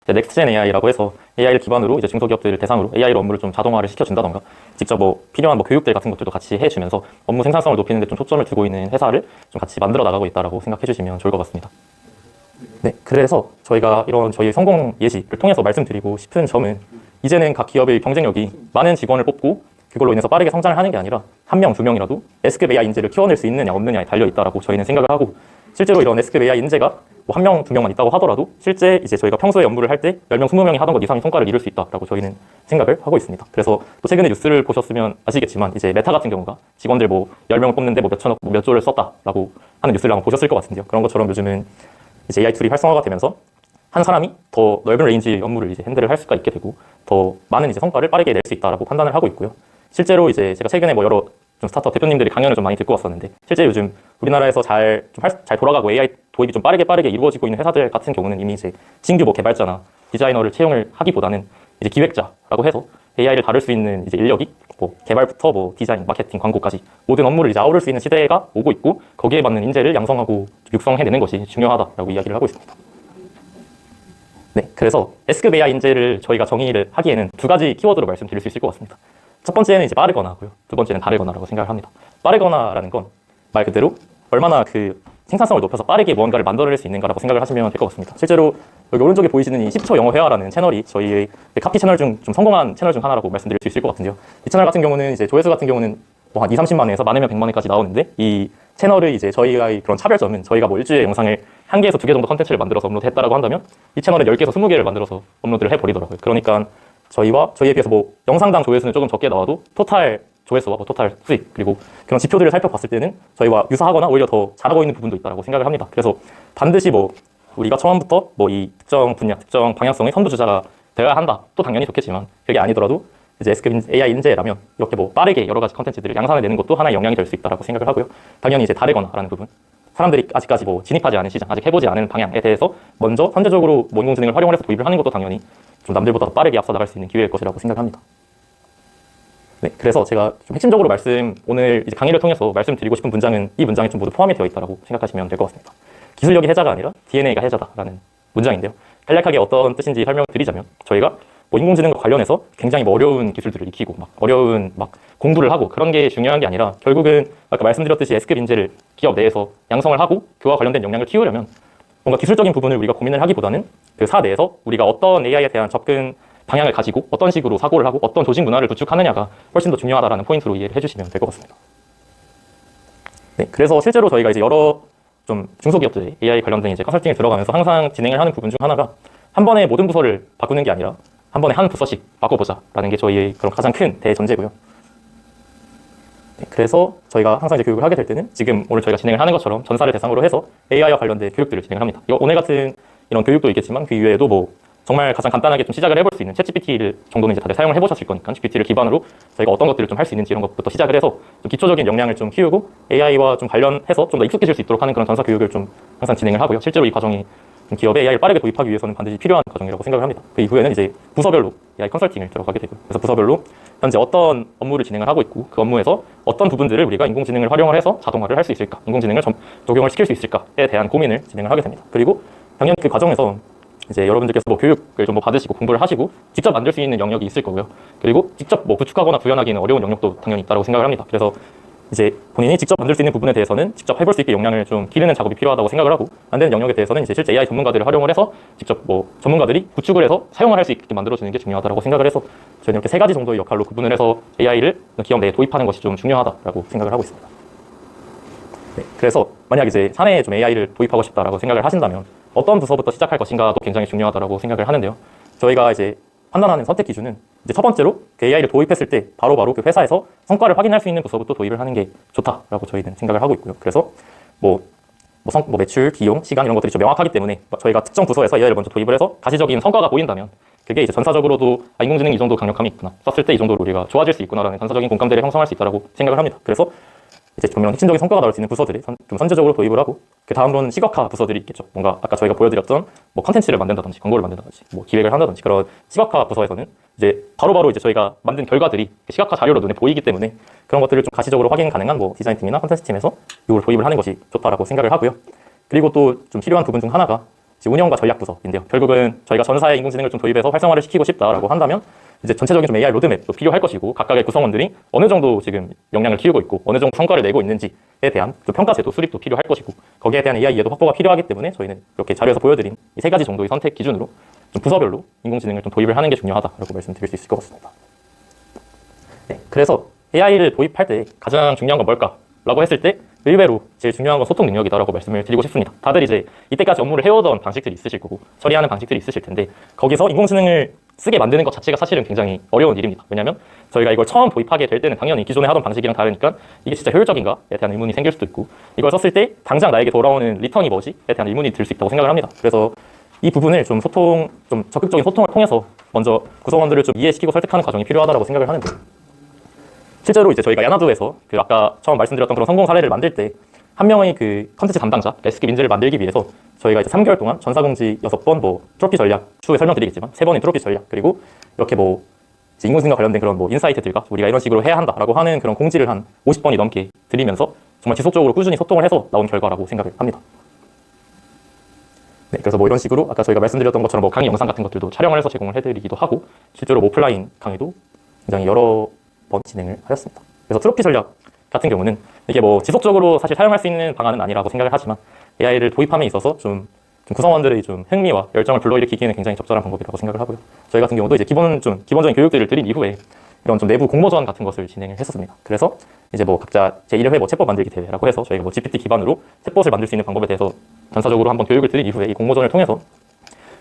넥스트젠 AI라고 해서 AI를 기반으로 이제 중소기업들을 대상으로 AI로 업무를 좀 자동화를 시켜준다던가 직접 뭐 필요한 뭐 교육들 같은 것들도 같이 해주면서 업무 생산성을 높이는 데 좀 초점을 두고 있는 회사를 좀 같이 만들어 나가고 있다라고 생각해 주시면 좋을 것 같습니다. 네, 그래서 저희가 이런 저희 성공 예시를 통해서 말씀드리고 싶은 점은 이제는 각 기업의 경쟁력이 많은 직원을 뽑고 그걸로 인해서 빠르게 성장을 하는 게 아니라 한 명, 두 명이라도 S급 AI 인재를 키워낼 수 있느냐 없느냐에 달려 있다라고 저희는 생각을 하고 실제로 이런 S급 AI 인재가 뭐 한 명, 두 명만 있다고 하더라도 실제 이제 저희가 평소에 업무를 할 때 10명, 20명이 하던 것 이상의 성과를 이룰 수 있다라고 저희는 생각을 하고 있습니다. 그래서 또 최근에 뉴스를 보셨으면 아시겠지만 이제 메타 같은 경우가 직원들 뭐 10명을 뽑는데 뭐 몇천억, 몇 조를 썼다라고 하는 뉴스를 한번 보셨을 것 같은데요. 그런 것처럼 요즘은 이제 AI 툴이 활성화가 되면서 한 사람이 더 넓은 레인지 업무를 이제 핸들을 할 수가 있게 되고 더 많은 이제 성과를 빠르게 낼 수 있다라고 판단을 하고 있고요. 실제로 이제 제가 최근에 뭐 여러 좀 스타트업 대표님들이 강연을 좀 많이 듣고 왔었는데 실제 요즘 우리나라에서 잘 돌아가고 AI 도입이 좀 빠르게 이루어지고 있는 회사들 같은 경우는 이미 이제 신규 뭐 개발자나 디자이너를 채용을 하기보다는 이제 기획자라고 해서 AI를 다룰 수 있는 이제 인력이 뭐 개발부터 뭐 디자인, 마케팅, 광고까지 모든 업무를 이제 아우를 수 있는 시대가 오고 있고 거기에 맞는 인재를 양성하고 육성해내는 것이 중요하다라고 이야기를 하고 있습니다. 네, 그래서 S급 AI 인재를 저희가 정의를 하기에는 두 가지 키워드로 말씀드릴 수 있을 것 같습니다. 첫 번째는 이제 빠르거나고요. 두 번째는 다르거나라고 생각을 합니다. 빠르거나라는 건 말 그대로 얼마나 그 생산성을 높여서 빠르게 무언가를 만들어낼 수 있는가라고 생각을 하시면 될 것 같습니다. 실제로 여기 오른쪽에 보이시는 이 10초 영어 회화라는 채널이 저희의 카피 채널 중 좀 성공한 채널 중 하나라고 말씀드릴 수 있을 것 같은데요. 이 채널 같은 경우는 이제 조회수 같은 경우는 뭐 한 2, 30만에서 많으면 100만회까지 나오는데 이 채널의 이제 저희의 그런 차별점은 저희가 뭐 일주일에 영상을 1개에서 2개 정도 컨텐츠를 만들어서 업로드했다라고 한다면 이 채널은 10개에서 20개를 만들어서 업로드를 해버리더라고요. 그러니까 저희에 비해서 뭐 영상당 조회수는 조금 적게 나와도 토탈 조회수와 뭐 토탈 수익 그리고 그런 지표들을 살펴봤을 때는 저희와 유사하거나 오히려 더 잘하고 있는 부분도 있다고 생각을 합니다. 그래서 반드시 뭐 우리가 처음부터 뭐 이 특정 분야, 특정 방향성의 선두주자가 되어야 한다. 또 당연히 좋겠지만 그게 아니더라도 이제 S급 AI 인재라면 이렇게 뭐 빠르게 여러 가지 컨텐츠들을 양산해내는 것도 하나의 역량이 될 수 있다고 생각을 하고요. 당연히 이제 다르거나라는 부분. 사람들이 아직까지 뭐 진입하지 않은 시장, 아직 해보지 않은 방향에 대해서 먼저 선제적으로 뭐 인공지능을 활용을 해서 도입을 하는 것도 당연히 좀 남들보다 더 빠르게 앞서 나갈 수 있는 기회일 것이라고 생각합니다. 네, 그래서 제가 좀 핵심적으로 오늘 이제 강의를 통해서 말씀드리고 싶은 문장은 이 문장에 좀 모두 포함이 되어 있다고 생각하시면 될 것 같습니다. 기술력이 해자가 아니라 DNA가 해자다라는 문장인데요. 간략하게 어떤 뜻인지 설명을 드리자면 저희가 뭐 인공지능과 관련해서 굉장히 뭐 어려운 기술들을 익히고 막 어려운 막 공부를 하고 그런 게 중요한 게 아니라 결국은 아까 말씀드렸듯이 S급 인재를 기업 내에서 양성을 하고 그와 관련된 역량을 키우려면 뭔가 기술적인 부분을 우리가 고민을 하기보다는 그 사 내에서 우리가 어떤 AI에 대한 접근 방향을 가지고 어떤 식으로 사고를 하고 어떤 조직 문화를 구축하느냐가 훨씬 더 중요하다라는 포인트로 이해를 해주시면 될 것 같습니다. 네, 그래서 실제로 저희가 이제 여러 좀 중소기업들의 AI 관련된 이제 컨설팅에 들어가면서 항상 진행을 하는 부분 중 하나가 한 번에 모든 부서를 바꾸는 게 아니라 한 번에 한 부서씩 바꿔보자라는 게 저희의 그런 가장 큰 대전제고요. 네, 그래서 저희가 항상 이제 교육을 하게 될 때는 지금 오늘 저희가 진행을 하는 것처럼 전사를 대상으로 해서 AI와 관련된 교육들을 진행을 합니다. 오늘 같은 이런 교육도 있겠지만 그 이외에도 뭐 정말 가장 간단하게 좀 시작을 해볼 수 있는 챗GPT를 정도는 이제 다들 사용을 해보셨을 거니까 GPT를 기반으로 저희가 어떤 것들을 좀 할 수 있는지 이런 것부터 시작을 해서 좀 기초적인 역량을 좀 키우고 AI와 좀 관련해서 좀 더 익숙해질 수 있도록 하는 그런 전사 교육을 좀 항상 진행을 하고요. 실제로 이 과정이 기업에 AI를 빠르게 도입하기 위해서는 반드시 필요한 과정이라고 생각을 합니다. 그 이후에는 이제 부서별로 AI 컨설팅을 들어가게 되고요. 그래서 부서별로 현재 어떤 업무를 진행을 하고 있고 그 업무에서 어떤 부분들을 우리가 인공지능을 활용을 해서 자동화를 할 수 있을까, 인공지능을 적용을 시킬 수 있을까에 대한 고민을 진행을 하게 됩니다. 그리고 당연히 그 과정에서 이제 여러분들께서 뭐 교육을 좀 뭐 받으시고 공부를 하시고 직접 만들 수 있는 영역이 있을 거고요. 그리고 직접 뭐 구축하거나 구현하기는 어려운 영역도 당연히 있다고 생각을 합니다. 그래서 이제 본인이 직접 만들 수 있는 부분에 대해서는 직접 해볼 수 있게 역량을 좀 기르는 작업이 필요하다고 생각을 하고 안 되는 영역에 대해서는 이제 실제 AI 전문가들을 활용을 해서 직접 뭐 전문가들이 구축을 해서 사용을 할 수 있게 만들어주는 게 중요하다고 생각을 해서 저희는 이렇게 세 가지 정도의 역할로 구분을 해서 AI를 기업 내에 도입하는 것이 좀 중요하다고 생각을 하고 있습니다. 네, 그래서 만약 이제 사내에 좀 AI를 도입하고 싶다라고 생각을 하신다면 어떤 부서부터 시작할 것인가도 굉장히 중요하다고 생각을 하는데요. 저희가 이제 판단하는 선택 기준은 이제 첫 번째로 그 AI를 도입했을 때 바로바로 그 회사에서 성과를 확인할 수 있는 부서부터 도입을 하는 게 좋다라고 저희는 생각을 하고 있고요. 그래서 뭐 매출, 비용, 시간 이런 것들이 좀 명확하기 때문에 저희가 특정 부서에서 AI를 먼저 도입을 해서 가시적인 성과가 보인다면 그게 이제 전사적으로도 인공지능이 이 정도 강력함이 있구나, 썼을 때 이 정도로 우리가 좋아질 수 있구나라는 전사적인 공감대를 형성할 수 있다고 생각을 합니다. 그래서 이제 좀 이런 핵심적인 성과가 나올 수 있는 부서들이 좀 선제적으로 도입을 하고 그 다음으로는 시각화 부서들이 있겠죠. 뭔가 아까 저희가 보여드렸던 뭐 컨텐츠를 만든다든지 광고를 만든다든지 뭐 기획을 한다든지 그런 시각화 부서에서는 이제 바로바로 이제 저희가 만든 결과들이 시각화 자료로 눈에 보이기 때문에 그런 것들을 좀 가시적으로 확인 가능한 뭐 디자인팀이나 컨텐츠 팀에서 이걸 도입을 하는 것이 좋다라고 생각을 하고요. 그리고 또 좀 필요한 부분 중 하나가 운영과 전략 부서인데요. 결국은 저희가 전사의 인공지능을 좀 도입해서 활성화를 시키고 싶다라고 한다면 이제 전체적인 좀 AI 로드맵도 필요할 것이고 각각의 구성원들이 어느 정도 지금 역량을 키우고 있고 어느 정도 성과를 내고 있는지에 대한 좀 평가 제도 수립도 필요할 것이고 거기에 대한 AI 이해도 확보가 필요하기 때문에 저희는 이렇게 자료에서 보여드린 이 세 가지 정도의 선택 기준으로 좀 부서별로 인공지능을 좀 도입을 하는 게 중요하다라고 말씀드릴 수 있을 것 같습니다. 네, 그래서 AI를 도입할 때 가장 중요한 건 뭘까라고 했을 때 의외로 제일 중요한 건 소통 능력이다라고 말씀을 드리고 싶습니다. 다들 이제 이때까지 업무를 해오던 방식들이 있으실 거고 처리하는 방식들이 있으실 텐데 거기서 인공지능을 쓰게 만드는 것 자체가 사실은 굉장히 어려운 일입니다. 왜냐하면 저희가 이걸 처음 도입하게 될 때는 당연히 기존에 하던 방식이랑 다르니까 이게 진짜 효율적인가에 대한 의문이 생길 수도 있고 이걸 썼을 때 당장 나에게 돌아오는 리턴이 뭐지에 대한 의문이 들 수 있다고 생각을 합니다. 그래서 이 부분을 좀 적극적인 소통을 통해서 먼저 구성원들을 좀 이해시키고 설득하는 과정이 필요하다고 생각을 하는데 실제로 이제 저희가 야나두에서 그 아까 처음 말씀드렸던 그런 성공 사례를 만들 때 한 명의 그 컨텐츠 담당자, SK 민즈를 만들기 위해서 저희가 이제 3개월 동안 전사공지 6번, 뭐 트로피 전략 추후에 설명드리겠지만 3번의 트로피 전략 그리고 이렇게 뭐 인공지능과 관련된 그런 뭐 인사이트들과 우리가 이런 식으로 해야 한다라고 하는 그런 공지를 한 50번이 넘게 드리면서 정말 지속적으로 꾸준히 소통을 해서 나온 결과라고 생각을 합니다. 네, 그래서 뭐 이런 식으로 아까 저희가 말씀드렸던 것처럼 뭐 강의 영상 같은 것들도 촬영을 해서 제공을 해드리기도 하고 실제로 뭐 오프라인 강의도 굉장히 여러 번 진행을 하였습니다. 그래서 트로피 전략 같은 경우는 이게 뭐 지속적으로 사실 사용할 수 있는 방안은 아니라고 생각을 하지만 AI를 도입함에 있어서 좀 구성원들의 좀 흥미와 열정을 불러일으키기에는 굉장히 적절한 방법이라고 생각을 하고요. 저희 같은 경우도 이제 기본적인 교육들을 드린 이후에 이런 좀 내부 공모전 같은 것을 진행을 했었습니다. 그래서 이제 뭐 각자 제1회 뭐 챗봇 만들기 대회라고 해서 저희가 뭐 GPT 기반으로 챗봇을 만들 수 있는 방법에 대해서 전사적으로 한번 교육을 드린 이후에 이 공모전을 통해서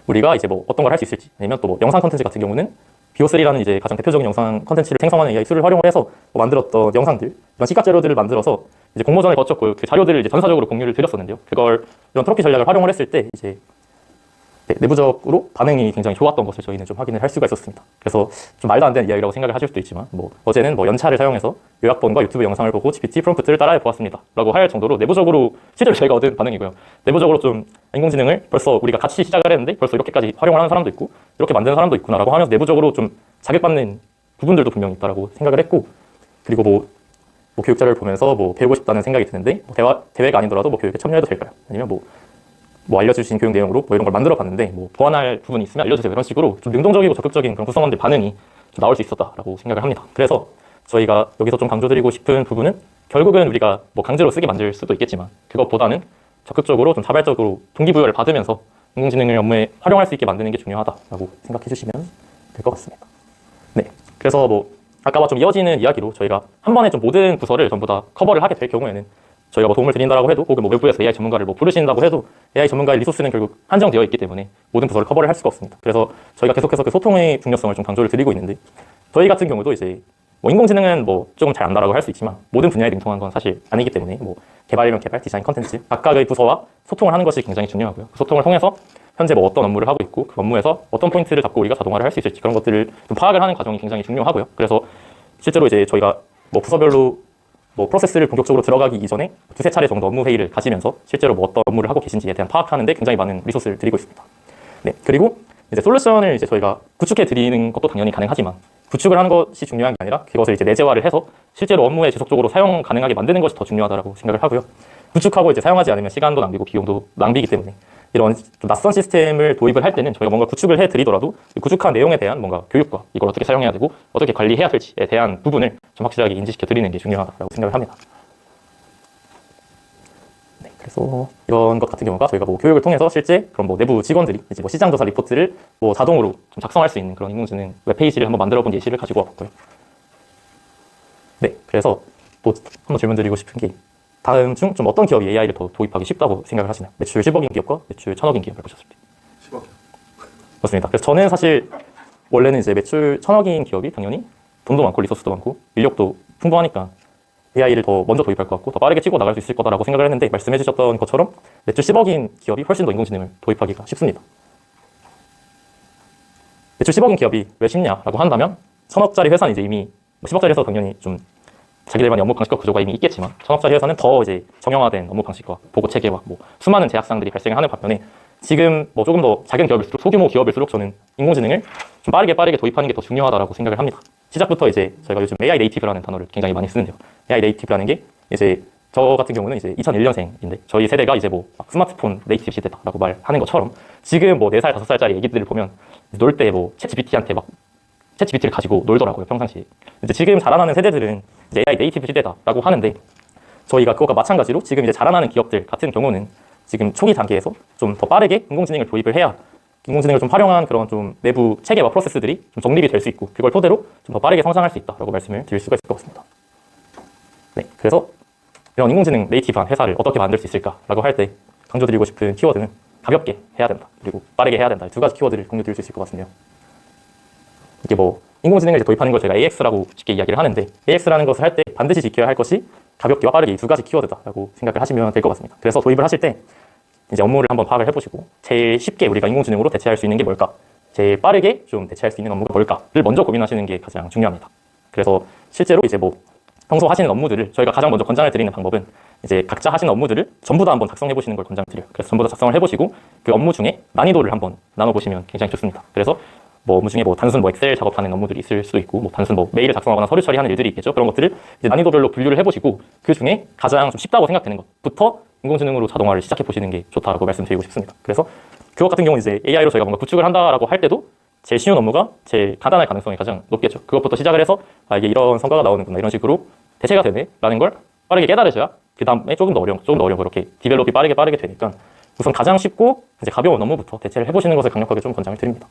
우리가 이제 뭐 어떤 걸 할 수 있을지 아니면 또 뭐 영상 컨텐츠 같은 경우는 비오3라는 이제 가장 대표적인 영상 컨텐츠를 생성하는 AI 툴을 활용을 해서 만들었던 영상들, 이런 시각 자료들을 만들어서 이제 공모전을 거쳤고 그 자료들을 이제 전사적으로 공유를 드렸었는데요. 그걸 이런 트로피 전략을 활용을 했을 때 이제 내부적으로 반응이 굉장히 좋았던 것을 저희는 좀 확인을 할 수가 있었습니다. 그래서 좀 말도 안 되는 이야기라고 생각을 하실 수도 있지만 뭐 어제는 뭐 연차를 사용해서 요약본과 유튜브 영상을 보고 GPT 프롬프트를 따라해 보았습니다 라고 할 정도로 내부적으로 실제로 저희가 얻은 반응이고요. 내부적으로 좀 인공지능을 벌써 우리가 같이 시작을 했는데 벌써 이렇게까지 활용을 하는 사람도 있고 이렇게 만드는 사람도 있구나 라고 하면서 내부적으로 좀 자극받는 부분들도 분명히 있다고 생각을 했고 그리고 뭐 교육 자료를 보면서 뭐 배우고 싶다는 생각이 드는데 뭐 대회가 아니더라도 뭐 교육에 참여해도 될까요? 아니면 뭐 알려주신 교육 내용으로 뭐 이런 걸 만들어 봤는데 뭐 보완할 부분이 있으면 알려주세요. 이런 식으로 좀 능동적이고 적극적인 그런 구성원들 반응이 좀 나올 수 있었다라고 생각을 합니다. 그래서 저희가 여기서 좀 강조드리고 싶은 부분은 결국은 우리가 뭐 강제로 쓰게 만들 수도 있겠지만 그것보다는 적극적으로 좀 자발적으로 동기부여를 받으면서 인공지능을 업무에 활용할 수 있게 만드는 게 중요하다라고 생각해 주시면 될 것 같습니다. 네, 그래서 뭐 아까와 좀 이어지는 이야기로 저희가 한 번에 좀 모든 부서를 전부 다 커버를 하게 될 경우에는 저희가 뭐 도움을 드린다라고 해도 혹은 뭐 외부에서 AI 전문가를 뭐 부르신다고 해도 AI 전문가의 리소스는 결국 한정되어 있기 때문에 모든 부서를 커버를 할 수가 없습니다. 그래서 저희가 계속해서 그 소통의 중요성을 좀 강조를 드리고 있는데 저희 같은 경우도 이제 뭐 인공지능은 뭐 조금 잘 안다라고 할 수 있지만 모든 분야에 능통한 건 사실 아니기 때문에 뭐 개발이면 개발, 디자인, 컨텐츠 각각의 부서와 소통을 하는 것이 굉장히 중요하고요. 그 소통을 통해서 현재 뭐 어떤 업무를 하고 있고 그 업무에서 어떤 포인트를 잡고 우리가 자동화를 할 수 있을지 그런 것들을 좀 파악을 하는 과정이 굉장히 중요하고요. 그래서 실제로 이제 저희가 뭐 부서별로 뭐 프로세스를 본격적으로 들어가기 이전에 두세 차례 정도 업무 회의를 가지면서 실제로 뭐 어떤 업무를 하고 계신지에 대한 파악하는 데 굉장히 많은 리소스를 드리고 있습니다. 네, 그리고 이제 솔루션을 이제 저희가 구축해 드리는 것도 당연히 가능하지만 구축을 하는 것이 중요한 게 아니라 그것을 이제 내재화를 해서 실제로 업무에 지속적으로 사용 가능하게 만드는 것이 더 중요하다고 생각을 하고요. 구축하고 이제 사용하지 않으면 시간도 낭비고 비용도 낭비이기 때문에 이런 좀 낯선 시스템을 도입을 할 때는 저희가 뭔가 구축을 해드리더라도 구축한 내용에 대한 뭔가 교육과 이걸 어떻게 사용해야 되고 어떻게 관리해야 될지에 대한 부분을 좀 확실하게 인지시켜 드리는 게 중요하다고 생각을 합니다. 네, 그래서 이런 것 같은 경우가 저희가 뭐 교육을 통해서 실제 그런 뭐 내부 직원들이 이제 뭐 시장 조사 리포트를 뭐 자동으로 좀 작성할 수 있는 그런 인공지능 웹페이지를 한번 만들어 본 예시를 가지고 와봤고요. 네, 그래서 또 한번 질문 드리고 싶은 게 다음 중 좀 어떤 기업이 AI를 더 도입하기 쉽다고 생각을 하시나요? 매출 10억인 기업과 매출 1000억인 기업을 보셨을 때. 10억. 맞습니다. 그래서 저는 사실 원래는 이제 매출 1000억인 기업이 당연히 돈도 많고 리소스도 많고 인력도 풍부하니까 AI를 더 먼저 도입할 것 같고 더 빠르게 치고 나갈 수 있을 거다라고 생각을 했는데 말씀해 주셨던 것처럼 매출 10억인 기업이 훨씬 더 인공지능을 도입하기가 쉽습니다. 매출 10억인 기업이 왜 쉽냐라고 한다면 1000억짜리 회사는 이제 이미 10억짜리 회사 당연히 좀 자기들만의 업무 방식과 구조가 이미 있겠지만 1000억짜리 회사는 더 이제 정형화된 업무 방식과 보고 체계와 뭐 수많은 제약상들이 발생하는 반면에 지금 뭐 조금 더 작은 기업일수록 소규모 기업일수록 저는 인공지능을 좀 빠르게 도입하는 게 더 중요하다고 생각을 합니다. 시작부터 이제 저희가 요즘 AI 네이티브라는 단어를 굉장히 많이 쓰는데요. AI 네이티브라는 게 이제 저 같은 경우는 이제 2001년생인데 저희 세대가 이제 뭐 스마트폰 네이티브 시대다라고 말하는 것처럼 지금 뭐 4살, 5살짜리 애기들을 보면 놀 때 뭐 챗GPT한테 막 챗GPT를 가지고 놀더라고요, 평상시에. 이제 지금 자라나는 세대들은 이제 AI 네이티브 시대다라고 하는데 저희가 그것과 마찬가지로 지금 이제 자라나는 기업들 같은 경우는 지금 초기 단계에서 좀 더 빠르게 인공지능을 도입을 해야 인공지능을 좀 활용한 그런 좀 내부 체계와 프로세스들이 좀 정립이 될 수 있고 그걸 토대로 좀 더 빠르게 성장할 수 있다라고 말씀을 드릴 수가 있을 것 같습니다. 네, 그래서 이런 인공지능 네이티브한 회사를 어떻게 만들 수 있을까라고 할 때 강조드리고 싶은 키워드는 가볍게 해야 된다, 그리고 빠르게 해야 된다. 두 가지 키워드를 공유드릴 수 있을 것 같습니다. 이게 뭐 인공지능을 이제 도입하는 걸 제가 AX라고 쉽게 이야기를 하는데 AX라는 것을 할 때 반드시 지켜야 할 것이 가볍게와 빠르게 이 두 가지 키워드다라고 생각을 하시면 될 것 같습니다. 그래서 도입을 하실 때 이제 업무를 한번 파악을 해보시고 제일 쉽게 우리가 인공지능으로 대체할 수 있는 게 뭘까? 제일 빠르게 좀 대체할 수 있는 업무가 뭘까를 먼저 고민하시는 게 가장 중요합니다. 그래서 실제로 이제 뭐 평소 하시는 업무들을 저희가 가장 먼저 권장을 드리는 방법은 이제 각자 하시는 업무들을 전부 다 한번 작성해 보시는 걸 권장드려요. 그래서 전부 다 작성을 해보시고 그 업무 중에 난이도를 한번 나눠보시면 굉장히 좋습니다. 그래서 뭐 업무 중에 뭐 단순 뭐 엑셀 작업하는 업무들이 있을 수도 있고 뭐 단순 뭐 메일을 작성하거나 서류 처리하는 일들이 있겠죠. 그런 것들을 이제 난이도별로 분류를 해보시고 그 중에 가장 좀 쉽다고 생각되는 것부터 인공지능으로 자동화를 시작해 보시는 게 좋다고 말씀드리고 싶습니다. 그래서 그것 같은 경우는 이제 AI로 저희가 뭔가 구축을 한다라고 할 때도 제일 쉬운 업무가 제일 간단할 가능성이 가장 높겠죠. 그것부터 시작을 해서 아 이게 이런 성과가 나오는구나, 이런 식으로 대체가 되네 라는 걸 빠르게 깨달으셔야 그 다음에 조금 더 어려운 그렇게 디벨롭이 빠르게 되니까 우선 가장 쉽고 이제 가벼운 업무부터 대체를 해보시는 것을 강력하게 좀 권장을 드립니다.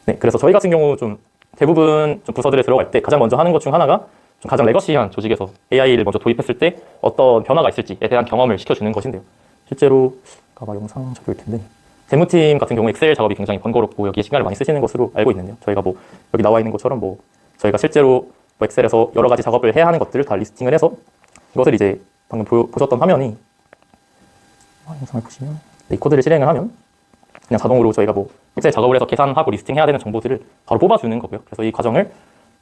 네, 그래서 저희 같은 경우 좀 대부분 좀 부서들에 들어갈 때 가장 먼저 하는 것 중 하나가 좀 가장 레거시한 조직에서 AI를 먼저 도입했을 때 어떤 변화가 있을지에 대한 경험을 시켜주는 것인데요. 실제로 아마 영상 잡을 텐데 재무팀 같은 경우 엑셀 작업이 굉장히 번거롭고 여기에 시간을 많이 쓰시는 것으로 알고 있는데요. 저희가 뭐 여기 나와 있는 것처럼 뭐 저희가 실제로 뭐 엑셀에서 여러 가지 작업을 해야 하는 것들을 다 리스팅을 해서 이것을 이제 방금 보셨던 화면이 영상을 보시면 이 코드를 실행을 하면 그냥 자동으로 저희가 뭐 엑셀 작업을 해서 계산하고 리스팅해야 되는 정보들을 바로 뽑아주는 거고요. 그래서 이 과정을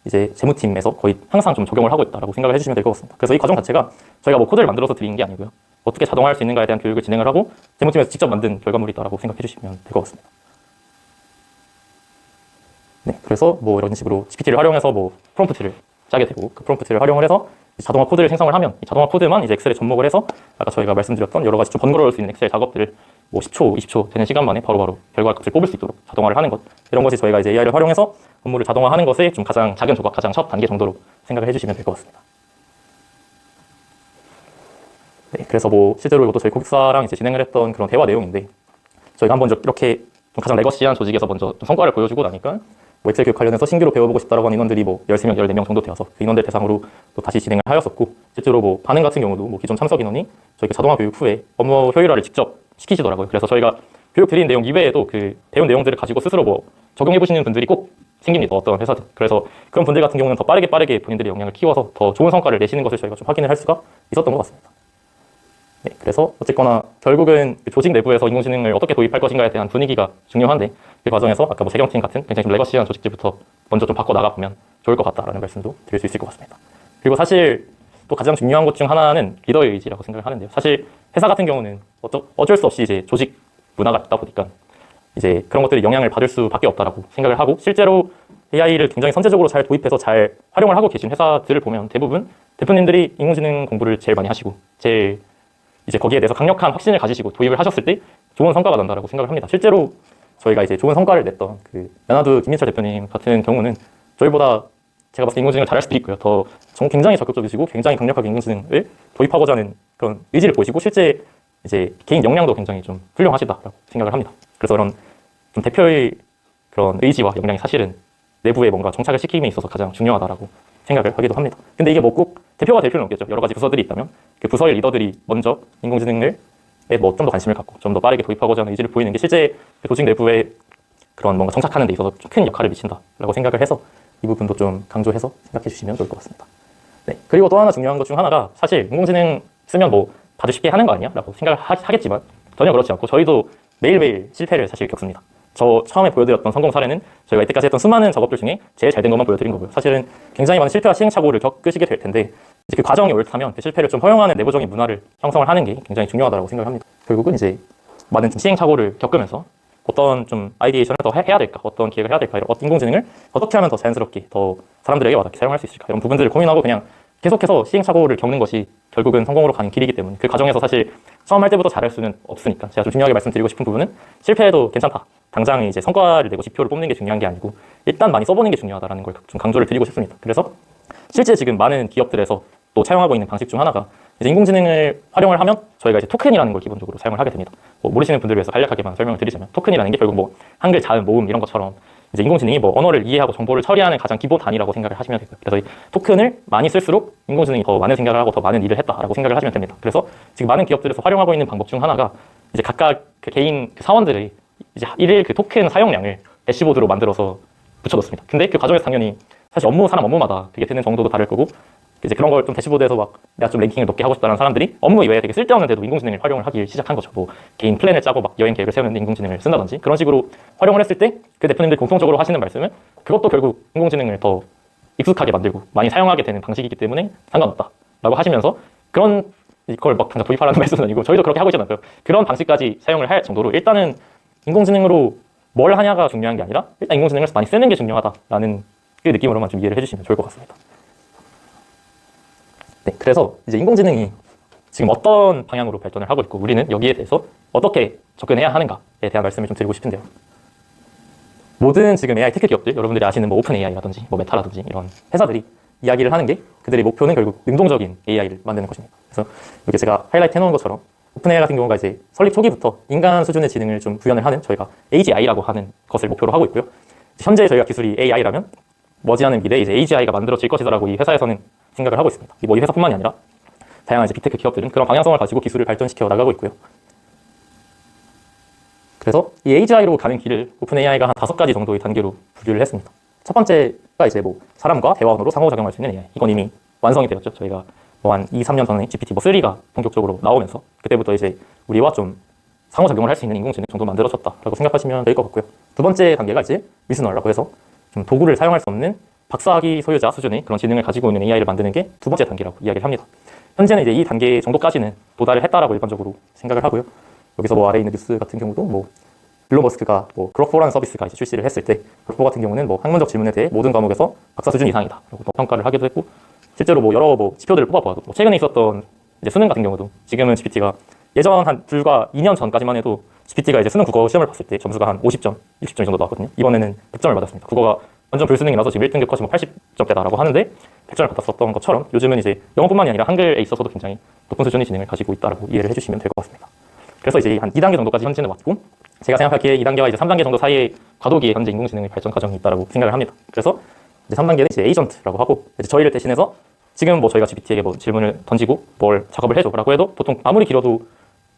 이제 재무팀에서 거의 항상 좀 적용을 하고 있다라고 생각을 해주시면 될 것 같습니다. 그래서 이 과정 자체가 저희가 뭐 코드를 만들어서 드리는 게 아니고요. 어떻게 자동화할 수 있는가에 대한 교육을 진행을 하고 재무팀에서 직접 만든 결과물이 있다라고 생각해 주시면 될 것 같습니다. 네, 그래서 뭐 이런 식으로 GPT를 활용해서 뭐 프롬프트를 짜게 되고 그 프롬프트를 활용을 해서 자동화 코드를 생성을 하면 이 자동화 코드만 이제 엑셀에 접목을 해서 아까 저희가 말씀드렸던 여러 가지 좀 번거로울 수 있는 엑셀 작업들을 뭐 10초, 20초 되는 시간 만에 바로바로 결과 값을 뽑을 수 있도록 자동화를 하는 것, 이런 것이 저희가 이제 AI를 활용해서 업무를 자동화하는 것의 좀 가장 작은 조각, 가장 첫 단계 정도로 생각을 해주시면 될 것 같습니다. 네, 그래서 뭐 실제로 이것도 저희 고객사랑 이제 진행을 했던 그런 대화 내용인데 저희가 한번 이렇게 좀 가장 레거시한 조직에서 먼저 좀 성과를 보여주고 나니까 뭐 엑셀 교육 관련해서 신규로 배워보고 싶다라고 하는 인원들이 뭐 13명, 14명 정도 되어서 그 인원들 대상으로 또 다시 진행을 하였었고 실제로 뭐 반응 같은 경우도 뭐 기존 참석 인원이 저희가 자동화 교육 후에 업무 효율화를 직접 시키시더라고요. 그래서 저희가 교육 드린 내용 이외에도 그 배운 내용들을 가지고 스스로 뭐 적용해보시는 분들이 꼭 생깁니다. 어떤 회사든. 그래서 그런 분들 같은 경우는 더 빠르게 본인들의 역량을 키워서 더 좋은 성과를 내시는 것을 저희가 좀 확인을 할 수가 있었던 것 같습니다. 네, 그래서 어쨌거나 결국은 그 조직 내부에서 인공지능을 어떻게 도입할 것인가에 대한 분위기가 중요한데 그 과정에서 아까 뭐 재경팀 같은 굉장히 좀 레거시한 조직들부터 먼저 좀 바꿔 나가보면 좋을 것 같다라는 말씀도 드릴 수 있을 것 같습니다. 그리고 사실 또 가장 중요한 것 중 하나는 리더의 의지라고 생각을 하는데요. 사실 회사 같은 경우는 어쩔 수 없이 이제 조직 문화가 있다 보니까 이제 그런 것들이 영향을 받을 수밖에 없다라고 생각을 하고 실제로 AI를 굉장히 선제적으로 잘 도입해서 잘 활용을 하고 계신 회사들을 보면 대부분 대표님들이 인공지능 공부를 제일 많이 하시고 제일 이제 거기에 대해서 강력한 확신을 가지시고 도입을 하셨을 때 좋은 성과가 난다라고 생각을 합니다. 실제로 저희가 이제 좋은 성과를 냈던 그 연하두 김민철 대표님 같은 경우는 저희보다 제가 봤을 때 인공지능을 잘할 수도 있고요. 더 굉장히 적극적이시고 굉장히 강력하게 인공지능을 도입하고자 하는 그런 의지를 보시고 실제 이제 개인 역량도 굉장히 좀 훌륭하시다라고 생각을 합니다. 그래서 이런 좀 대표의 그런 의지와 역량이 사실은 내부에 뭔가 정착을 시킴에 있어서 가장 중요하다라고 생각을 하기도 합니다. 근데 이게 뭐 꼭 대표가 될 필요는 없겠죠. 여러 가지 부서들이 있다면 그 부서의 리더들이 먼저 인공지능을 뭐 좀 더 관심을 갖고 좀 더 빠르게 도입하고자 하는 의지를 보이는 게 실제 조직 내부에 그런 뭔가 정착하는 데 있어서 큰 역할을 미친다라고 생각을 해서 이 부분도 좀 강조해서 생각해 주시면 좋을 것 같습니다. 네, 그리고 또 하나 중요한 것 중 하나가 사실 인공지능 쓰면 뭐 다들 쉽게 하는 거 아니야? 라고 생각을 하겠지만 전혀 그렇지 않고 저희도 매일매일 실패를 사실 겪습니다. 저 처음에 보여드렸던 성공 사례는 저희가 이때까지 했던 수많은 작업들 중에 제일 잘 된 것만 보여드린 거고요. 사실은 굉장히 많은 실패와 시행착오를 겪으시게 될 텐데 이제 그 과정이 옳다면 그 실패를 좀 허용하는 내부적인 문화를 형성을 하는 게 굉장히 중요하다고 생각을 합니다. 결국은 이제 많은 시행착오를 겪으면서 어떤 좀 아이디에이션을 더 해야 될까, 어떤 기획을 해야 될까, 이런 인공지능을 어떻게 하면 더 자연스럽게 더 사람들에게 와닿게 사용할 수 있을까 이런 부분들을 고민하고 그냥 계속해서 시행착오를 겪는 것이 결국은 성공으로 가는 길이기 때문에 그 과정에서 사실 처음 할 때부터 잘할 수는 없으니까 제가 좀 중요하게 말씀드리고 싶은 부분은 실패해도 괜찮다. 당장 이제 성과를 내고 지표를 뽑는 게 중요한 게 아니고 일단 많이 써보는 게 중요하다는 걸 좀 강조를 드리고 싶습니다. 그래서 실제 지금 많은 기업들에서 또 사용하고 있는 방식 중 하나가 이제 인공지능을 활용을 하면 저희가 이제 토큰이라는 걸 기본적으로 사용을 하게 됩니다. 뭐 모르시는 분들을 위해서 간략하게만 설명을 드리자면 토큰이라는 게 결국 뭐 한글, 자음, 모음 이런 것처럼 이제 인공지능이 뭐 언어를 이해하고 정보를 처리하는 가장 기본 단위라고 생각을 하시면 되고요. 그래서 이 토큰을 많이 쓸수록 인공지능이 더 많은 생각을 하고 더 많은 일을 했다라고 생각을 하시면 됩니다. 그래서 지금 많은 기업들에서 활용하고 있는 방법 중 하나가 이제 각각 그 개인 그 사원들의 이제 일일 그 토큰 사용량을 대시보드로 만들어서 붙여놓습니다. 근데 그 과정에서 당연히 사실 사람 업무마다 그게 되는 정도도 다를 거고 이제 그런 걸 좀 대시보드에서 막 내가 좀 랭킹을 높게 하고 싶다는 사람들이 업무 이외에 되게 쓸데없는데도 인공지능을 활용을 하기 시작한 거죠. 뭐 개인 플랜을 짜고 막 여행 계획을 세우는데 인공지능을 쓴다든지 그런 식으로 활용을 했을 때 그 대표님들 공통적으로 하시는 말씀은 그것도 결국 인공지능을 더 익숙하게 만들고 많이 사용하게 되는 방식이기 때문에 상관없다라고 하시면서 그런 이걸 막 당장 도입하라는 말씀은 아니고 저희도 그렇게 하고 있지 않고요. 그런 방식까지 사용을 할 정도로 일단은 인공지능으로 뭘 하냐가 중요한 게 아니라 일단 인공지능을 많이 쓰는 게 중요하다라는 그 느낌으로만 좀 이해를 해주시면 좋을 것 같습니다. 네, 그래서 이제 인공지능이 지금 어떤 방향으로 발전을 하고 있고 우리는 여기에 대해서 어떻게 접근해야 하는가에 대한 말씀을 좀 드리고 싶은데요. 모든 지금 AI 테크 기업들, 여러분들이 아시는 뭐 오픈 AI라든지 뭐 메타라든지 이런 회사들이 이야기를 하는 게 그들의 목표는 결국 능동적인 AI를 만드는 것입니다. 그래서 이렇게 제가 하이라이트 해놓은 것처럼 오픈 AI 같은 경우가 이제 설립 초기부터 인간 수준의 지능을 좀 구현을 하는 저희가 AGI라고 하는 것을 목표로 하고 있고요. 현재 저희가 기술이 AI라면 머지않은 미래에 이제 AGI가 만들어질 것이다라고 이 회사에서는 생각을 하고 있습니다. 뭐 이 회사뿐만이 아니라 다양한 이제 빅테크 기업들은 그런 방향성을 가지고 기술을 발전시켜 나가고 있고요. 그래서 이 AGI로 가는 길을 오픈 AI가 한 5가지 정도의 단계로 분류를 했습니다. 첫 번째가 이제 뭐 사람과 대화 언어로 상호작용할 수 있는 AI. 이건 이미 완성이 되었죠. 저희가 뭐 한 2, 3년 전에 GPT 뭐 3가 본격적으로 나오면서 그때부터 이제 우리와 좀 상호작용을 할 수 있는 인공지능 정도 만들어졌다라고 생각하시면 될 것 같고요. 두 번째 단계가 이제 리스너라고 해서 좀 도구를 사용할 수 없는 박사학위 소유자 수준의 그런 지능을 가지고 있는 AI를 만드는 게 두 번째 단계라고 이야기를 합니다. 현재는 이제 이 단계 정도까지는 도달을 했다라고 일반적으로 생각을 하고요. 여기서 뭐 아래 있는 뉴스 같은 경우도 뭐 일론 머스크가 뭐 그로포라는 서비스가 이제 출시를 했을 때 그로포 같은 경우는 뭐 학문적 질문에 대해 모든 과목에서 박사 수준 이상이다 라고 평가를 하기도 했고 실제로 뭐 여러 뭐 지표들을 뽑아봐도 뭐 최근에 있었던 이제 수능 같은 경우도 지금은 GPT가 예전 한 불과 2년 전까지만 해도 GPT가 이제 수능 국어 시험을 봤을 때 점수가 한 50점, 60점 정도 나왔거든요. 이번에는 100점을 받았습니다. 국어가 완전 불수능이라서 지금 1등급 컷이 뭐 80점대다라고 하는데 100점을 받았었던 것처럼 요즘은 이제 영어뿐만이 아니라 한글에 있어서도 굉장히 높은 수준의 지능을 가지고 있다라고 이해를 해주시면 될 것 같습니다. 그래서 이제 한 2단계 정도까지 현재는 왔고 제가 생각하기에 2단계와 이제 3단계 정도 사이에 과도기에 현재 인공지능의 발전 과정이 있다라고 생각을 합니다. 그래서 이제 3단계는 이제 에이전트라고 하고 이제 저희를 대신해서 지금 뭐 저희가 GPT에게 뭐 질문을 던지고 뭘 작업을 해줘라고 해도 보통 아무리 길어도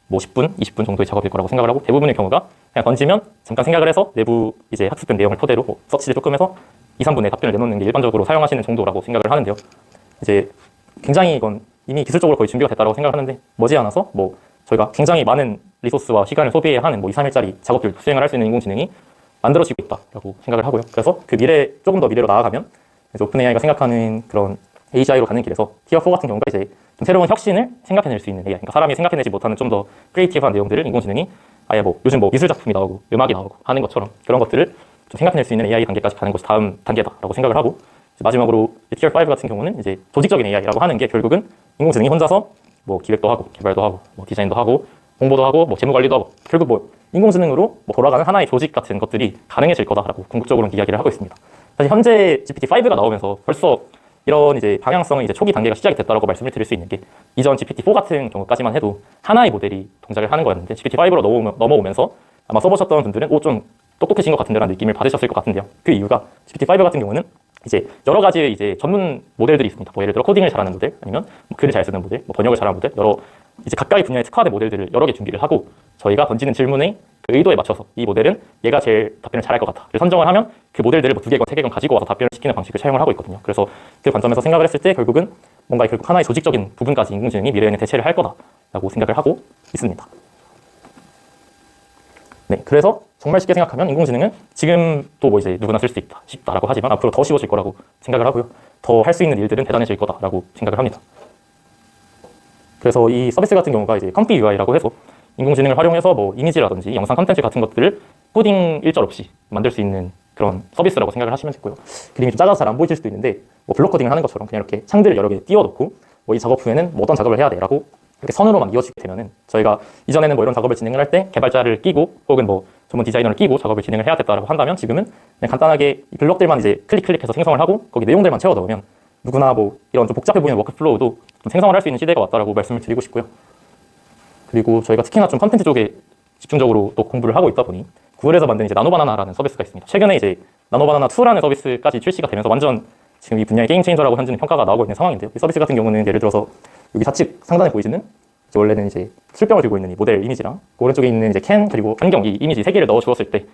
뭐 10분, 20분 정도의 작업일 거라고 생각을 하고 대부분의 경우가 그냥 던지면 잠깐 생각을 해서 내부 이제 학습된 내용을 토대로 뭐 서치를 조금 해서 2, 3분에 답변을 내놓는 게 일반적으로 사용하시는 정도라고 생각을 하는데요. 이제 굉장히 이건 이미 기술적으로 거의 준비가 됐다고 생각을 하는데 머지않아서 뭐 저희가 굉장히 많은 리소스와 시간을 소비해야 하는 뭐 2, 3일짜리 작업들 수행을 할 수 있는 인공지능이 만들어지고 있다라고 생각을 하고요. 그래서 그 미래, 조금 더 미래로 나아가면 이제 오픈 AI가 생각하는 그런 AGI로 가는 길에서 티어 4 같은 경우가 이제 좀 새로운 혁신을 생각해낼 수 있는 AI, 그러니까 사람이 생각해내지 못하는 좀 더 크리에이티브한 내용들을 인공지능이 아예 뭐 요즘 뭐 미술 작품이 나오고 음악이 나오고 하는 것처럼 그런 것들을 좀 생각해낼 수 있는 AI 단계까지 가는 것이 다음 단계다라고 생각을 하고 마지막으로 티어 5 같은 경우는 이제 조직적인 AI라고 하는 게 결국은 인공지능이 혼자서 뭐 기획도 하고 개발도 하고 뭐 디자인도 하고 홍보도 하고 뭐 재무 관리도 하고 결국 뭐 인공지능으로 뭐 돌아가는 하나의 조직 같은 것들이 가능해질 거다라고 궁극적으로는 이야기를 하고 있습니다. 사실 현재 GPT-5가 나오면서 벌써 이런 이제 방향성의 이제 초기 단계가 시작이 됐다라고 말씀을 드릴 수 있는 게 이전 GPT-4 같은 경우까지만 해도 하나의 모델이 동작을 하는 거였는데 GPT-5로 넘어오면서 아마 써보셨던 분들은 좀 똑똑해진 것 같은데라는 느낌을 받으셨을 것 같은데요. 그 이유가 GPT-5 같은 경우는 이제 여러 가지의 이제 전문 모델들이 있습니다. 뭐 예를 들어 코딩을 잘하는 모델, 아니면 뭐 글을 잘 쓰는 모델, 뭐 번역을 잘하는 모델, 여러 이제 각각의 분야에 특화된 모델들을 여러 개 준비를 하고 저희가 던지는 질문의 그 의도에 맞춰서 이 모델은 얘가 제일 답변을 잘할 것 같아 선정을 하면 그 모델들을 뭐 2개건 3개건 가지고 와서 답변을 시키는 방식을 사용을 하고 있거든요. 그래서 그 관점에서 생각을 했을 때 결국은 뭔가 결국 하나의 조직적인 부분까지 인공지능이 미래에는 대체를 할 거다라고 생각을 하고 있습니다. 네, 그래서 정말 쉽게 생각하면 인공지능은 지금도 뭐 이제 누구나 쓸 수 있다, 쉽다라고 하지만 앞으로 더 쉬워질 거라고 생각을 하고요. 더 할 수 있는 일들은 대단해질 거다라고 생각을 합니다. 그래서 이 서비스 같은 경우가 이제 컴피 UI라고 해서 인공지능을 활용해서 뭐 이미지라든지 영상 컨텐츠 같은 것들을 코딩 일절 없이 만들 수 있는 그런 서비스라고 생각을 하시면 되고요. 그림이 좀 작아서 잘 안 보이실 수도 있는데 뭐 블록 코딩을 하는 것처럼 그냥 이렇게 창들을 여러 개 띄워놓고 뭐 이 작업 후에는 뭐 어떤 작업을 해야 돼라고 이렇게 선으로만 이어지게 되면은 저희가 이전에는 뭐 이런 작업을 진행을 할 때 개발자를 끼고 혹은 뭐 전문 디자이너를 끼고 작업을 진행을 해야 됐다라고 한다면 지금은 그냥 간단하게 이 블록들만 이제 클릭해서 생성을 하고 거기 내용들만 채워 넣으면 누구나 뭐 이런 좀 복잡해 보이는 워크플로우도 좀 생성을 할 수 있는 시대가 왔다라고 말씀을 드리고 싶고요. 그리고 저희가 특히나 좀 컨텐츠 쪽에 집중적으로 또 공부를 하고 있다 보니 구글에서 만든 이제 나노바나나라는 서비스가 있습니다. 최근에 이제 나노바나나 2라는 서비스까지 출시가 되면서 완전 지금 이 분야의 게임 체인저라고 현재는 평가가 나오고 있는 상황인데요. 이 서비스 같은 경우는 예를 들어서 여기 좌측 상단에 보이시는 원래는 이제 술병을 들고 있는 이 모델 이미지랑 그 오른쪽에 있는 이제 캔 그리고 안경 이 이미지 세 개를 넣어 주었을 때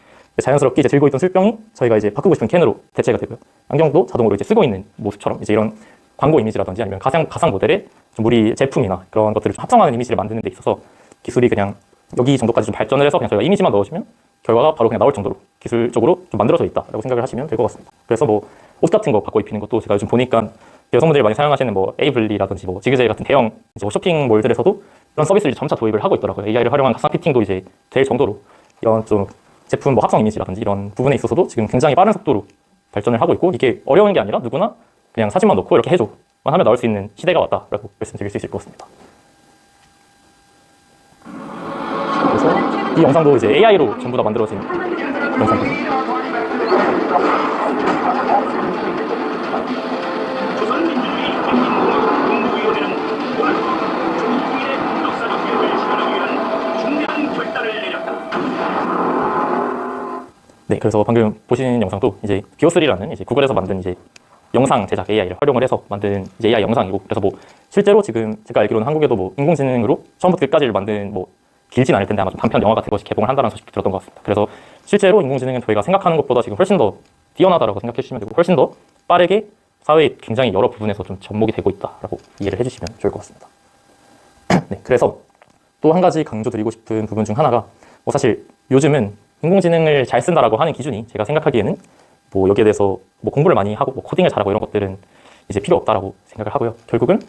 자연스럽게 이제 들고 있던 술병이 저희가 이제 바꾸고 싶은 캔으로 대체가 되고요. 안경도 자동으로 이제 쓰고 있는 모습처럼 이제 이런 광고 이미지라든지 아니면 가상 모델의 좀 우리 제품이나 그런 것들을 좀 합성하는 이미지를 만드는 데 있어서 기술이 그냥 여기 정도까지 좀 발전을 해서 그냥 저희가 이미지만 넣어주면 결과가 바로 그냥 나올 정도로 기술적으로 좀 만들어져 있다라고 생각을 하시면 될 것 같습니다. 그래서 뭐 옷 같은 거 바꿔 입히는 것도 제가 요즘 보니까 여성분들이 많이 사용하시는 뭐 에이블리라든지 뭐 지그재그 같은 대형 이제 뭐 쇼핑몰들에서도 이런 서비스를 점차 도입을 하고 있더라고요. AI를 활용한 가상 피팅도 이제 될 정도로 이런 좀 제품 뭐 합성 이미지라든지 이런 부분에 있어서도 지금 굉장히 빠른 속도로 발전을 하고 있고 이게 어려운 게 아니라 누구나 그냥 사진만 넣고 이렇게 해줘만 하면 나올 수 있는 시대가 왔다라고 말씀드릴 수 있을 것 같습니다. 그래서 이 영상도 이제 AI로 전부 다 만들어진 영상입니다. 네, 그래서 방금 보신 영상도 이제 비오3라는 이제 구글에서 만든 이제 영상 제작 AI를 활용을 해서 만든 이제 AI 영상이고, 그래서 뭐 실제로 지금 제가 알기로는 한국에도 뭐 인공지능으로 처음부터 끝까지를 만든 뭐 길진 않을 텐데 아마 좀 단편 영화 같은 것이 개봉을 한다는 소식도 들었던 것 같습니다. 그래서 실제로 인공지능은 저희가 생각하는 것보다 지금 훨씬 더 뛰어나다라고 생각해 주시면 되고 훨씬 더 빠르게 사회의 굉장히 여러 부분에서 좀 접목이 되고 있다라고 이해를 해주시면 좋을 것 같습니다. 네, 그래서 또 한 가지 강조드리고 싶은 부분 중 하나가 뭐 사실 요즘은 인공지능을 잘 쓴다라고 하는 기준이 제가 생각하기에는 뭐 여기에 대해서 뭐 공부를 많이 하고 뭐 코딩을 잘하고 이런 것들은 이제 필요 없다라고 생각을 하고요. 결국은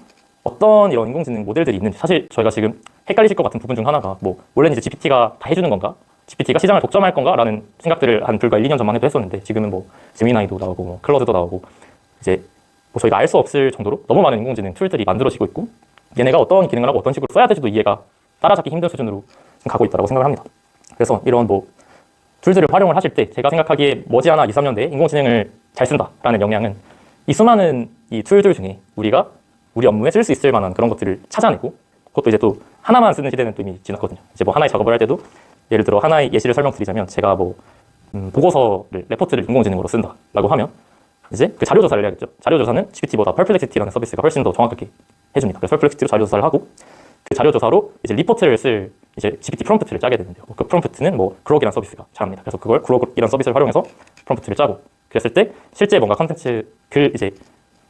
어떤 이런 인공지능 모델들이 있는지, 사실 저희가 지금 헷갈리실 것 같은 부분 중 하나가 뭐 원래는 이제 GPT가 다 해주는 건가? GPT가 시장을 독점할 건가? 라는 생각들을 한 불과 1, 2년 전만 해도 했었는데 지금은 뭐 제미나이도 나오고 뭐 클로드도 나오고 이제 뭐 저희가 알 수 없을 정도로 너무 많은 인공지능 툴들이 만들어지고 있고 얘네가 어떤 기능을 하고 어떤 식으로 써야 될지도 이해가 따라잡기 힘든 수준으로 가고 있다고 생각을 합니다. 그래서 이런 뭐 툴들을 활용을 하실 때 제가 생각하기에 머지않아 2, 3년 내에 인공지능을 잘 쓴다라는 역량은 이 수많은 이 툴들 중에 우리가 우리 업무에 쓸 수 있을 만한 그런 것들을 찾아내고, 그것도 이제 또 하나만 쓰는 시대는 또 이미 지났거든요. 이제 뭐 하나의 작업을 할 때도 예를 들어 하나의 예시를 설명드리자면 제가 뭐 보고서를 레포트를 인공지능으로 쓴다라고 하면 이제 그 자료 조사를 해야겠죠. 자료 조사는 GPT보다 퍼플렉시티라는 서비스가 훨씬 더 정확하게 해줍니다. 그래서 퍼플렉시티로 자료 조사를 하고 그 자료 조사로 이제 리포트를 쓸 이제 GPT 프롬프트를 짜게 되는데요. 그 프롬프트는 뭐 그록이라는 서비스가 잘합니다. 그래서 그걸 그록이라는 서비스를 활용해서 프롬프트를 짜고, 그랬을 때 실제 뭔가 컨텐츠 글 이제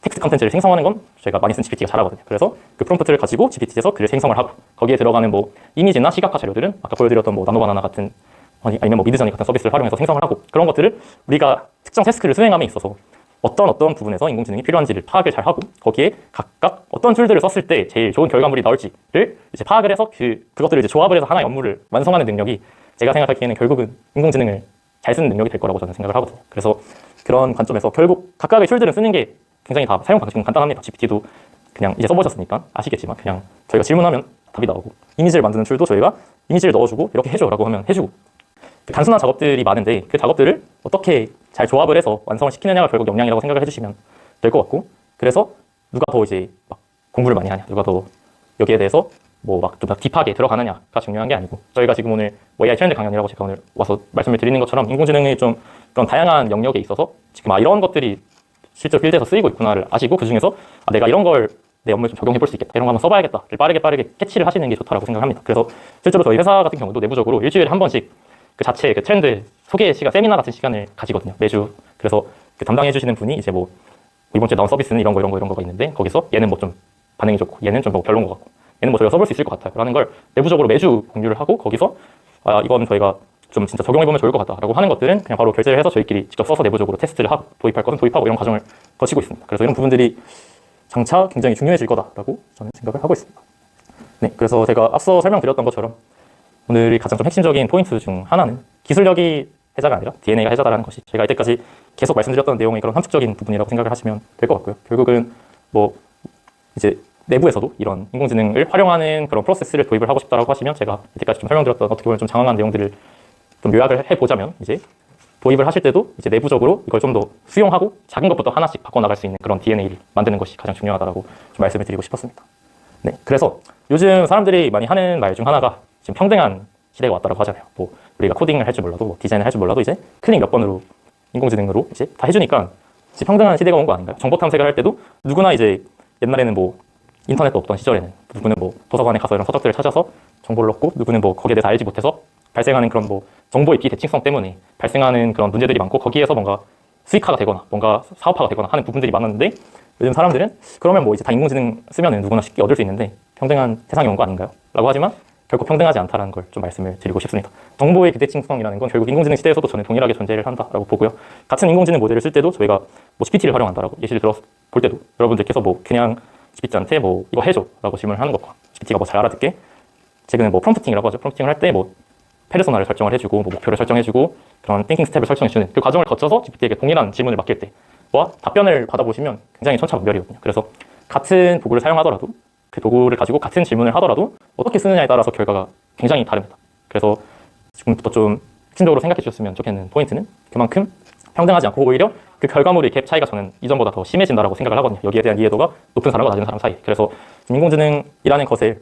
텍스트 컨텐츠를 생성하는 건 저희가 많이 쓴 GPT가 잘하거든요. 그래서 그 프롬프트를 가지고 GPT에서 글을 생성을 하고 거기에 들어가는 뭐 이미지나 시각화 자료들은 아까 보여드렸던 뭐 나노바나나 같은 아니면 뭐 미드저니 같은 서비스를 활용해서 생성을 하고, 그런 것들을 우리가 특정 태스크를 수행함에 있어서 어떤 부분에서 인공지능이 필요한지를 파악을 잘 하고 거기에 각각 어떤 툴들을 썼을 때 제일 좋은 결과물이 나올지를 이제 파악을 해서 그것들을 이제 조합을 해서 하나의 업무를 완성하는 능력이 제가 생각하기에는 결국은 인공지능을 잘 쓰는 능력이 될 거라고 저는 생각을 하거든요. 그래서 그런 관점에서 결국 각각의 툴들을 쓰는 게 굉장히 다 사용 방식은 간단합니다. GPT도 그냥 이제 써보셨으니까 아시겠지만 그냥 저희가 질문하면 답이 나오고, 이미지를 만드는 툴도 저희가 이미지를 넣어주고 이렇게 해줘 라고 하면 해주고, 단순한 작업들이 많은데 그 작업들을 어떻게 잘 조합을 해서 완성을 시키느냐가 결국 역량이라고 생각을 해주시면 될 것 같고, 그래서 누가 더 이제 막 공부를 많이 하냐, 누가 더 여기에 대해서 뭐 막 좀 더 딥하게 들어가느냐가 중요한 게 아니고, 저희가 지금 오늘 뭐 AI 트렌드 강연이라고 제가 오늘 와서 말씀을 드리는 것처럼 인공지능의 좀 그런 다양한 영역에 있어서 지금 이런 것들이 실제로 필드에서 쓰이고 있구나를 아시고 그 중에서 내가 이런 걸 내 업무에 좀 적용해 볼 수 있겠다, 이런 거 한번 써봐야겠다를 빠르게 캐치를 하시는 게 좋다라고 생각합니다. 그래서 실제로 저희 회사 같은 경우도 내부적으로 일주일에 한 번씩 그 자체 그 트렌드 소개 시간, 세미나 같은 시간을 가지거든요, 매주. 그래서 그 담당해 주시는 분이 이제 뭐 이번 주에 나온 서비스는 이런 거가 있는데 거기서 얘는 뭐 좀 반응이 좋고 얘는 좀 뭐 별로인 것 같고 얘는 뭐 저희가 써볼 수 있을 것 같아요 라는 걸 내부적으로 매주 공유를 하고, 거기서 이건 저희가 좀 진짜 적용해보면 좋을 것 같다라고 하는 것들은 그냥 바로 결제를 해서 저희끼리 직접 써서 내부적으로 테스트를 하고 도입할 것은 도입하고 이런 과정을 거치고 있습니다. 그래서 이런 부분들이 장차 굉장히 중요해질 거다라고 저는 생각을 하고 있습니다. 네, 그래서 제가 앞서 설명드렸던 것처럼 오늘이 가장 좀 핵심적인 포인트 중 하나는 기술력이 해자가 아니라 DNA가 해자다라는 것이, 제가 이때까지 계속 말씀드렸던 내용의 그런 함축적인 부분이라고 생각을 하시면 될 것 같고요. 결국은 뭐 이제 내부에서도 이런 인공지능을 활용하는 그런 프로세스를 도입을 하고 싶다라고 하시면 제가 이때까지 좀 설명드렸던 어떻게 보면 좀 장황한 내용들을 좀 요약을 해보자면 이제 도입을 하실 때도 이제 내부적으로 이걸 좀 더 수용하고 작은 것부터 하나씩 바꿔나갈 수 있는 그런 DNA를 만드는 것이 가장 중요하다라고 좀 말씀을 드리고 싶었습니다. 네, 그래서 요즘 사람들이 많이 하는 말 중 하나가 지금 평등한 시대가 왔다라고 하잖아요. 뭐 우리가 코딩을 할 줄 몰라도 뭐 디자인을 할 줄 몰라도 이제 클릭 몇 번으로 인공지능으로 이제 다 해주니까 이제 평등한 시대가 온 거 아닌가요? 정보 탐색을 할 때도 누구나 이제 옛날에는 뭐 인터넷도 없던 시절에는 누구는 뭐 도서관에 가서 이런 서적들을 찾아서 정보를 얻고 누구는 뭐 거기에 대해서 알지 못해서 발생하는 그런 뭐 정보의 비대칭성 때문에 발생하는 그런 문제들이 많고 거기에서 뭔가 수익화가 되거나 뭔가 사업화가 되거나 하는 부분들이 많았는데 요즘 사람들은 그러면 뭐 이제 다 인공지능 쓰면은 누구나 쉽게 얻을 수 있는데 평등한 세상이 온 거 아닌가요? 라고 하지만 결코 평등하지 않다라는 걸 좀 말씀을 드리고 싶습니다. 정보의 비대칭성이라는 건 결국 인공지능 시대에서도 저는 동일하게 존재를 한다라고 보고요. 같은 인공지능 모델을 쓸 때도 저희가 뭐 GPT를 활용한다라고 예시를 들어 볼 때도 여러분들께서 뭐 그냥 GPT한테 뭐 이거 해줘 라고 질문을 하는 것과 GPT가 뭐 잘 알아듣게 최근에 뭐 프롬프팅이라고 하죠. 프롬프팅을 할 때 뭐 페르소나를 설정을 해주고 뭐 목표를 설정해주고 그런 띵킹 스텝을 설정해주는 그 과정을 거쳐서 GPT에게 동일한 질문을 맡길 때와 답변을 받아보시면 굉장히 천차만별이거든요. 그래서 같은 도구를 사용하더라도 그 도구를 가지고 같은 질문을 하더라도 어떻게 쓰느냐에 따라서 결과가 굉장히 다릅니다. 그래서 지금부터 좀 핵심적으로 생각해 주셨으면 좋겠는 포인트는 그만큼 평등하지 않고 오히려 그 결과물의 갭 차이가 저는 이전보다 더 심해진다라고 생각을 하거든요. 여기에 대한 이해도가 높은 사람과 낮은 사람 사이. 그래서 인공지능이라는 것을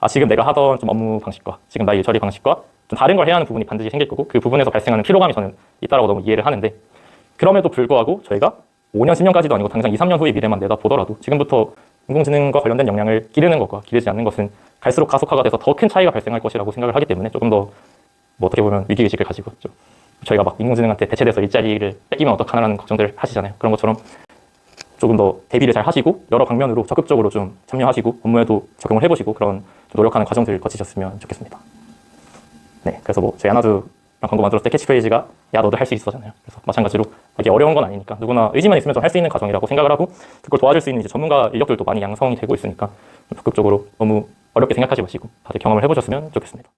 지금 내가 하던 좀 업무 방식과 지금 나의 일 처리 방식과 좀 다른 걸 해야 하는 부분이 반드시 생길 거고 그 부분에서 발생하는 피로감이 저는 있다라고 너무 이해를 하는데 그럼에도 불구하고 저희가 5년, 10년까지도 아니고 당장 2, 3년 후의 미래만 내다보더라도 지금부터 인공지능과 관련된 역량을 기르는 것과 기르지 않는 것은 갈수록 가속화가 돼서 더 큰 차이가 발생할 것이라고 생각을 하기 때문에 조금 더 뭐 어떻게 보면 위기의식을 가지고 좀 저희가 막 인공지능한테 대체돼서 일자리를 뺏기면 어떡하나라는 걱정들을 하시잖아요. 그런 것처럼 조금 더 대비를 잘 하시고 여러 방면으로 적극적으로 좀 참여하시고 업무에도 적용을 해보시고 그런 노력하는 과정들을 거치셨으면 좋겠습니다. 네, 그래서 뭐 저희 아나두랑 광고 만들었을 때 캐치프레이즈가 야 너도 할 수 있어잖아요. 그래서 마찬가지로 이게 어려운 건 아니니까 누구나 의지만 있으면 좀 할 수 있는 과정이라고 생각을 하고 그걸 도와줄 수 있는 이제 전문가 인력들도 많이 양성이 되고 있으니까 적극적으로 너무 어렵게 생각하지 마시고 다들 경험을 해보셨으면 좋겠습니다.